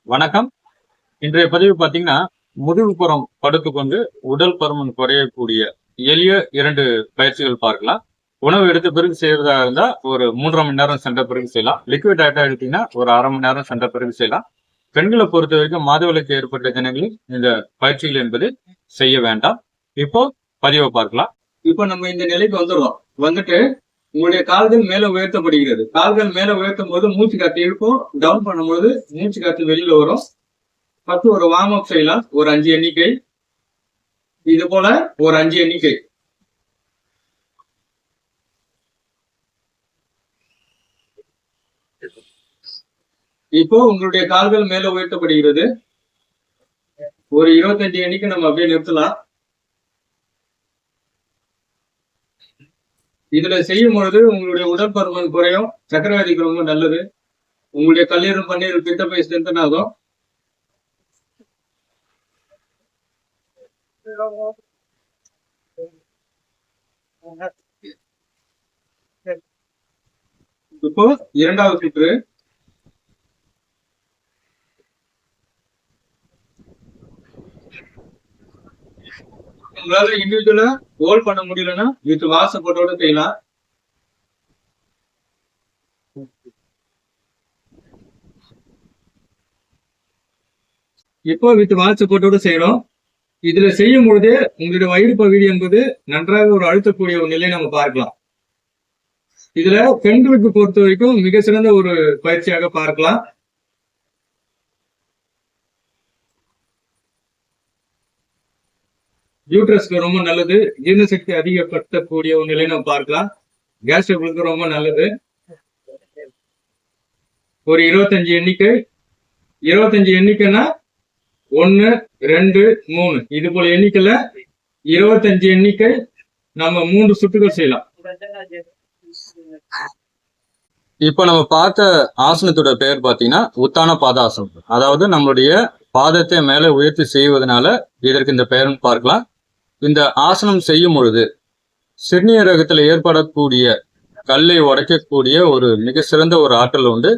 வணக்கம். இன்றைய பதிவு பார்த்தீங்கன்னா, முதுகுப்புறம் படுத்துக்கொண்டு உடல் பருமன் குறையக்கூடிய எளிய 2 பயிற்சிகள் பார்க்கலாம். உணவு எடுத்த பிறகு செய்யறதா இருந்தா ஒரு 3.5 மணி நேரம் சென்ற பிறகு செய்யலாம். லிக்விட் டயட்டா எடுத்தீங்கன்னா ஒரு 1/2 மணி நேரம் சென்ற பிறகு செய்யலாம். பெண்களை பொறுத்த வரைக்கும் மாதவிலக்கு ஏற்பட்ட தினங்களில் இந்த பயிற்சிகள் என்பது செய்ய வேண்டாம். இப்போ பதிவை பார்க்கலாம். இப்போ நம்ம இந்த நிலைக்கு வந்துடுறோம். வந்துட்டு உங்களுடைய கால்கள் மேல உயர்த்தப்படுகிறது. கால்கள் மேல உயர்த்தும் போது மூச்சு காத்து இருக்கும். டவுன் பண்ணும்போது மூச்சு காத்து வெளியில வரும். ஃபர்ஸ்ட் ஒரு வார்ம் அப் செய்யலாம். ஒரு 5 எண்ணிக்கை. இது போல ஒரு 5 எண்ணிக்கை. இப்போ உங்களுடைய கால்கள் மேல உயர்த்தப்படுகிறது. ஒரு 25 எண்ணிக்கை நம்ம அப்படியே நிறுத்தலாம். இதுல செய்யும் பொழுது உங்களுடைய உடல் பருமன் குறையும். சக்கரவியாதிக்கு ரொம்ப நல்லது. உங்களுடைய கல்லீரல், பன்னீரல், பித்தப்பை ஸ்ட்ரென்தன் ஆகும். இப்போ 2வது சுற்று. உங்களால இண்டிவிஜுவலா ஹோல்ட் பண்ண முடியலன்னா வித் வாச போட்டோட செய்யலாம். இப்போ வித் வாட்ச் போட்டோட செய்யறோம். இதுல செய்யும் பொழுது உங்களுடைய வயிறு பகுதி என்பது நன்றாக ஒரு அழுத்தக்கூடிய ஒரு நிலையை நம்ம பார்க்கலாம். இதுல பெண்களுக்கு பொறுத்த வரைக்கும் மிக சிறந்த ஒரு பயிற்சியாக பார்க்கலாம். யூட்ரஸ்க்கு ரொம்ப நல்லது. ஜீரணசக்தி அதிகப்படுத்தக்கூடிய ஒரு நிலையை நம்ம பார்க்கலாம். கேஸ் ட்ரபிளுக்கு ரொம்ப நல்லது. ஒரு 25 எண்ணிக்கை. 25 எண்ணிக்கைன்னா 1, 2, 3 இது போல எண்ணிக்கையில 25 எண்ணிக்கை நம்ம 3 சுற்றுகள் செய்யலாம். இப்ப நம்ம பார்த்த ஆசனத்தோட பெயர் பாத்தீங்கன்னா உத்தான பாதாசனம். அதாவது நம்மளுடைய பாதத்தை மேல உயர்த்தி செய்வதனால இதற்கு இந்த பெயர்னு பார்க்கலாம். இந்த ஆசனம் செய்யும் பொழுது சிறுநீரகத்தில் ஏற்படக்கூடிய கல்லை உடைக்கக்கூடிய ஒரு மிக சிறந்த ஒரு ஆற்றல் உண்டு.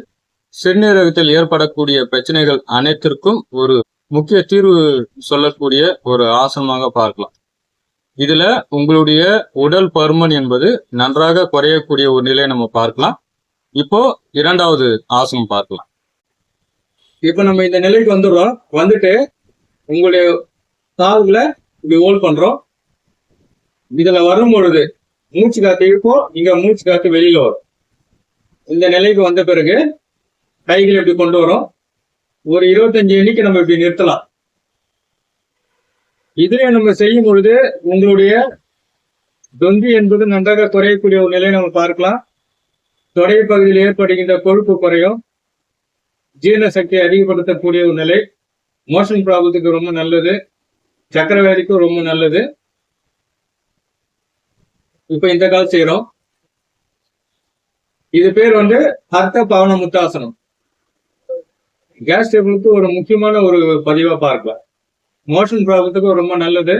சிறுநீரகத்தில் ஏற்படக்கூடிய பிரச்சனைகள் அனைத்திற்கும் ஒரு முக்கிய தீர்வு சொல்லக்கூடிய ஒரு ஆசனமாக பார்க்கலாம். இதுல உங்களுடைய உடல் பருமன் என்பது நன்றாக குறையக்கூடிய ஒரு நிலையை நம்ம பார்க்கலாம். இப்போ 2வது ஆசனம் பார்க்கலாம். இப்ப நம்ம இந்த நிலைக்கு வந்துடுறோம். வந்துட்டு உங்களுடைய கால்களை இப்படி ஹோல்ட் பண்றோம். இதுல வரும் பொழுது மூச்சு காத்து இருக்கும். இங்க மூச்சு காத்து வெளியில வரும். இந்த நிலைக்கு வந்த பிறகு கைகளை இப்படி கொண்டு வரோம். ஒரு 25 எண்ணிக்கை நம்ம இப்படி நிறுத்தலாம். இதுல நம்ம செய்யும் பொழுது உங்களுடைய தொந்தி என்பது நன்றாக குறையக்கூடிய ஒரு நிலையை நம்ம பார்க்கலாம். தொடை பகுதியில் ஏற்படுகின்ற கொழுப்பு குறையும். ஜீரண சக்தியை அதிகப்படுத்தக்கூடிய ஒரு நிலை. மோஷன் ப்ராப்ளத்துக்கு ரொம்ப நல்லது. சக்கரவியாதிக்கும் ரொம்ப நல்லது. இப்ப இந்த கால் செய்யறோம். இது பேர் ஹர்த்த பவன முத்தாசனம். கேஸ் ட்ரபிளுக்கு ஒரு முக்கியமான ஒரு பதிவா பார்க்கலாம். மோஷன் ப்ராப்ளத்துக்கு ரொம்ப நல்லது.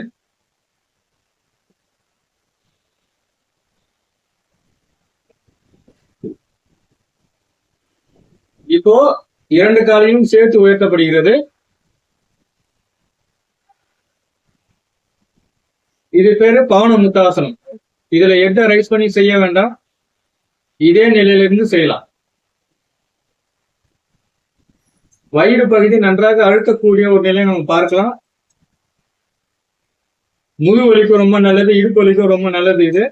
இப்போ 2 காலையும் சேர்த்து உயர்த்தப்படுகிறது. இது பேரு பவன முத்தாசனம். இதுல ஹெட்டை ரைஸ் பண்ணி செய்ய வேண்டாம். இதே நிலையிலிருந்து செய்யலாம். வயிறு பகுதி நன்றாக அழுத்தக்கூடிய ஒரு நிலையை நம்ம பார்க்கலாம். முதுகு வலிக்கும் ரொம்ப நல்லது. இடுப்பு வலிக்கும் ரொம்ப நல்லது. இது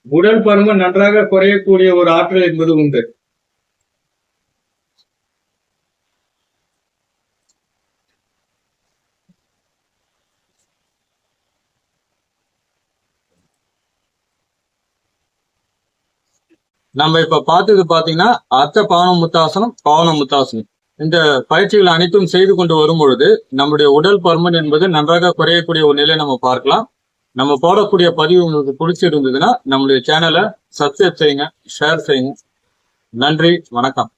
உடல் பருமன் நன்றாக குறையக்கூடிய ஒரு ஆற்றல் என்பது உண்டு. நம்ம இப்ப பார்த்தது பாத்தீங்கன்னா அர்த்த பவன முத்தாசனம், பவன முத்தாசனம். இந்த பயிற்சிகள் அனைத்தும் செய்து கொண்டு வரும் பொழுது நம்முடைய உடல் பருமன் என்பது நன்றாக குறையக்கூடிய ஒரு நிலையை நம்ம பார்க்கலாம். நம்ம போடக்கூடிய பதிவு உங்களுக்கு பிடிச்சிருந்ததுன்னா நம்மளுடைய சேனலை சப்ஸ்கிரைப் செய்யுங்க, ஷேர் செய்யுங்க. நன்றி, வணக்கம்.